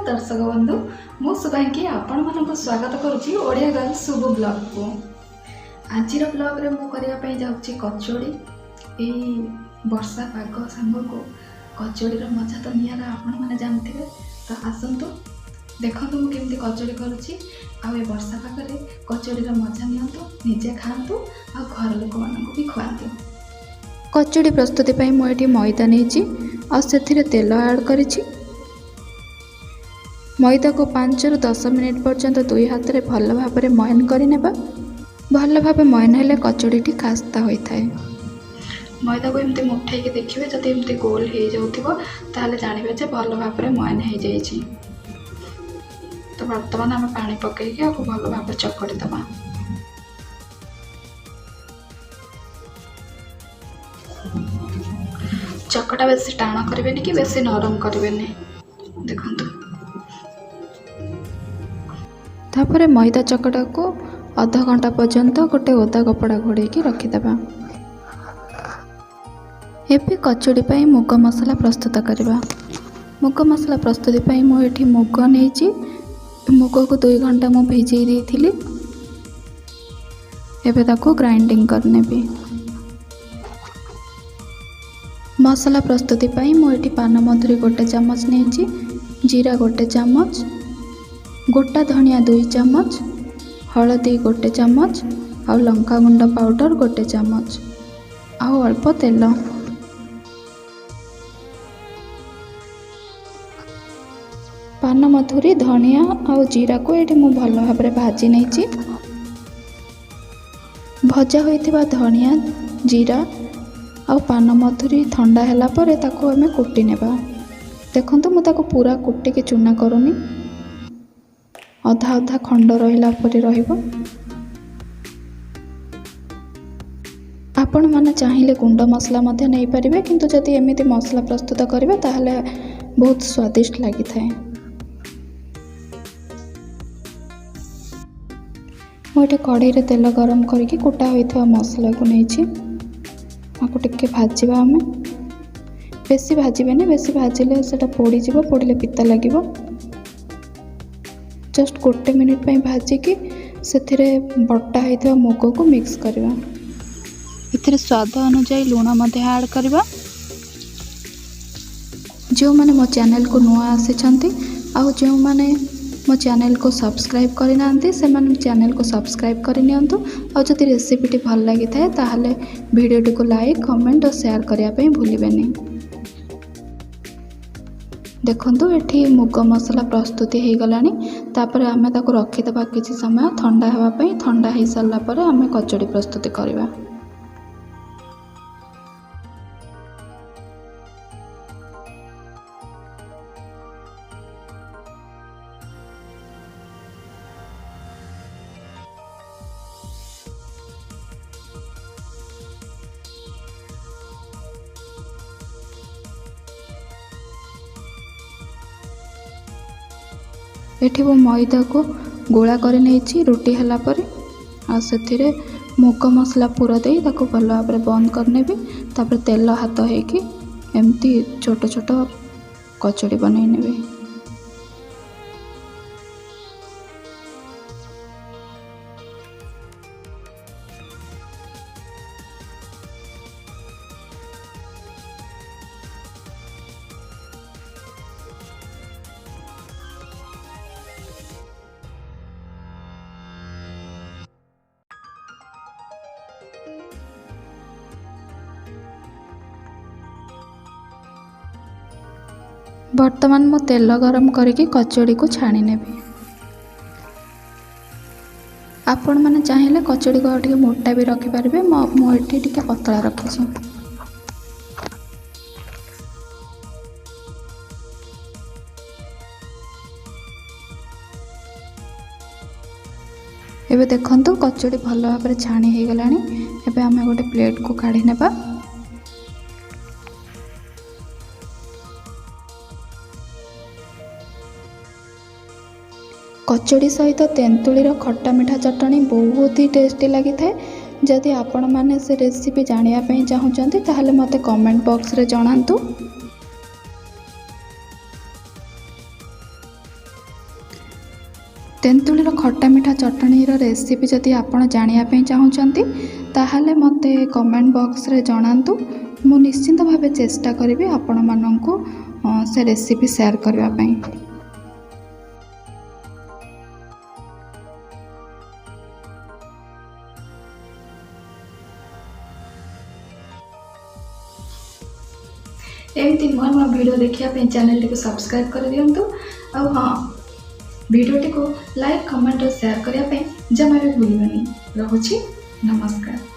दर्शक बंधु मु शुभांगी आपण मानक स्वागत करुच्ची ओडिया गर्ल शुभ ब्लॉग को। आज ब्लॉग रे मु करने जाऊँगी कचोड़ी। यही वर्षा पाग सांग को कचोड़ी मजा तो निरा आपण मैंने जानते तो आसतु देखो मु केमती कचोड़ी करुच्ची आउ वर्षा पागे कचोड़ी मजा नियंतु निजे खातु आ घर लोक मान भी खुआतु। कचोड़ी प्रस्तुति मुझे मैदा नहीं तेल ऐड करी मैदा को 5 ରୁ 10 मिनिट पर्यंत दुई हाथ में भल भाव मयन करने भल भाव मयन हेले कचोड़ी खास्ता होता है। मैदा को एमती मुठे देखिए जब एमती गोल हो जाऊँ ताले जानवे जे भल भाव मयन हो जाइए। तो बर्तमान आम पानी पकईकि आपको भल भाव चकड़ी दबा। चकटा बेसी टाण करेंगे कि बेसी नरम करेंगे देखु। तापर मैदा चकटा को आधा घंटा पर्यंत गोटे ओदा कपड़ा घोड़े रखिदबा। एबे कचोड़ी पाई मुग मसला प्रस्तुत करवा। मुग मसला प्रस्तुति मुझे मुग नहीं मुग को 2 घंटा मु भिजई देइथिली। एबे ताको ग्राइंडिंग करने भी। मसला प्रस्तुति मुझे पान मधुरी 1 चम्मच नहीं, जीरा 1 चम्मच, गोटा धनिया 2 चम्मच, हलदी 1 चम्मच और लंका गुंड पाउडर 1 चम्मच आउ अल्प तेल। पान मधुरी धनिया और जीरा को ये मु भल भाव भाजी नहीं। भजा होइथिबा धनिया जीरा और पान मधुरी ठंडा हैला परे ताको हमें कुटी नेबा। देखंतु मु ताको पूरा कुटी के चूना करूनी, अधा अधा खंड रहिला परि रहिबो। आपण माने चाहिए गुंड मसला मध्य नहीं पारिबे, किंतु जदि एमिति मसला प्रस्तुत करिबे ताहले बहुत स्वादिष्ट लागि थाए। मोटे कढ़ई रे तेल गरम करके कुटा होइथवा मसला को नैछि आको टिके भाजिबा। हमें बेसी भाजिबेनी, बेसी भाजिले सेटा पोड़ी जिवो, पोड़िले पिता लागिबो। जस्ट 1 मिनिट भाजिकी से बटा होता मुग को मिक्स करवा। इथिरे स्वाद अनुसार लुण ऐड करवा। जो माने मो चैनल को नुआ आसी आउ जो माने मो चैनल को सब्सक्राइब करना से चैनल को सब्सक्राइब करनी और जदि रेसिपीटी भल लगी थाए ताहले वीडियोटी को लाइक कमेंट और शेयर करने भूलिबेनी। देखंतु एठी मुग मसला प्रस्तुति हो गलानी। तापर आमे ताको रखिदबा किछि समय ठंडा हेबा पई। ठंडा हो सारा पर आमे कचोड़ी प्रस्तुति करवा। एठी वो मैदा को गोला कर नहीं रुटी हैला परे आ से मुग मसला पूरा दे ताको भल भाव बंद करने भी। तापर तेल हाथ होगी एमती छोट छोट कचोड़ी बनई नेबे। वर्तमान मो तेल गरम करके कचोड़ी को छाणी नेबी। आपण माने चाहिए कचोड़ी को टिके मोटा भी रखी पारिबे। मो एठी टिके पतला रखिछु। एबे देखंतु कचोड़ी भल भाव छाणी हो गलानी। एबे आमे गोटे प्लेट को काढी नेबा। कचोड़ी सहित तेंतुलीर खट्टा मीठा चटनी बहुत ही टेस्टी लगी थाए। जदि आपण माने से रेसिपी जानिया पई चाहुचंती ताहले मते कमेंट बॉक्स रे जणांतु। ତେନ୍ତୁଳିର ଖଟା ମିଠା ଚଟଣିର ରେସିପି ଯଦି ଆପଣ ଜାଣିବା ପାଇଁ ଚାହୁଁଛନ୍ତି ତାହେଲେ ମୋତେ କମେଣ୍ଟ ବକ୍ସରେ ଜଣାନ୍ତୁ। ମୁଁ ନିଶ୍ଚିନ୍ତ ଭାବେ ଚେଷ୍ଟା କରିବି ଆପଣମାନଙ୍କୁ ସେ ରେସିପି ସେୟାର କରିବା ପାଇଁ। एमती नुआ नुआ वीडियो देखिया पे चैनल को सब्सक्राइब कर दियंतु। और हाँ, वीडियो को लाइक कमेंट और शेयर करने जमा भी भूलनी। रहुछि, नमस्कार।